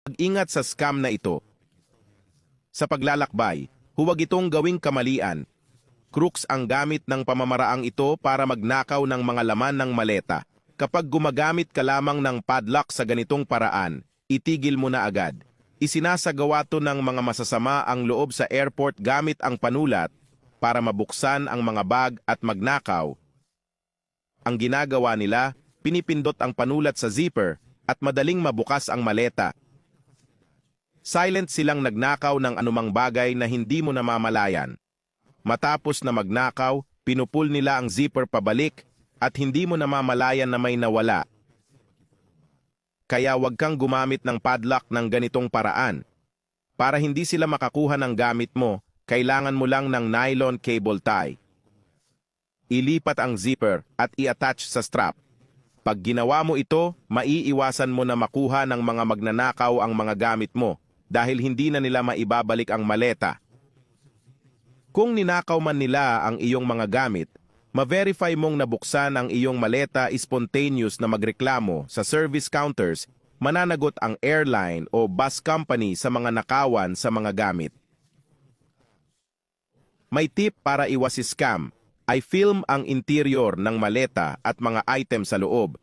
Mag-ingat sa scam na ito. Sa paglalakbay, huwag itong gawing kamalian. Crooks ang gamit ng pamamaraang ito para magnakaw ng mga laman ng maleta. Kapag gumagamit ka lamang ng padlock sa ganitong paraan, itigil mo na agad. Isinasagawa to ng mga masasama ang loob sa airport gamit ang panulat para mabuksan ang mga bag at magnakaw. Ang ginagawa nila, pinipindot ang panulat sa zipper at madaling mabukas ang maleta. Silent silang nagnakaw ng anumang bagay na hindi mo namamalayan. Matapos na magnakaw, pinupul nila ang zipper pabalik at hindi mo namamalayan na may nawala. Kaya huwag kang gumamit ng padlock ng ganitong paraan. Para hindi sila makakuha ng gamit mo, kailangan mo lang ng nylon cable tie. Ilipat ang zipper at i-attach sa strap. Pag ginawa mo ito, maiiwasan mo na makuha ng mga magnanakaw ang mga gamit mo dahil hindi na nila maibabalik ang maleta. Kung ninakaw man nila ang iyong mga gamit, ma-verify mong nabuksan ang iyong maleta spontaneous na magreklamo sa service counters, mananagot ang airline o bus company sa mga nakawan sa mga gamit. May tip para iwas scam, ay film ang interior ng maleta at mga item sa loob.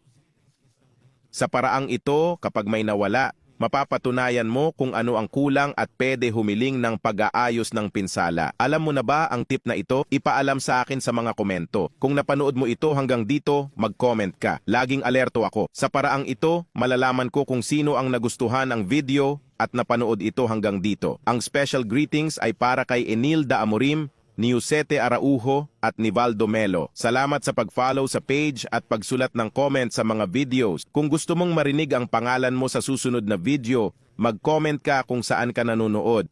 Sa paraang ito, kapag may nawala, mapapatunayan mo kung ano ang kulang at pwede humiling ng pag-aayos ng pinsala. Alam mo na ba ang tip na ito? Ipaalam sa akin sa mga komento. Kung napanood mo ito hanggang dito, mag-comment ka. Laging alerto ako. Sa paraang ito, malalaman ko kung sino ang nagustuhan ang video at napanood ito hanggang dito. Ang special greetings ay para kay Enilda Amorim, Niusete Araujo at Nivaldo Melo. Salamat sa pag-follow sa page at pagsulat ng comment sa mga videos. Kung gusto mong marinig ang pangalan mo sa susunod na video, mag-comment ka kung saan ka nanonood.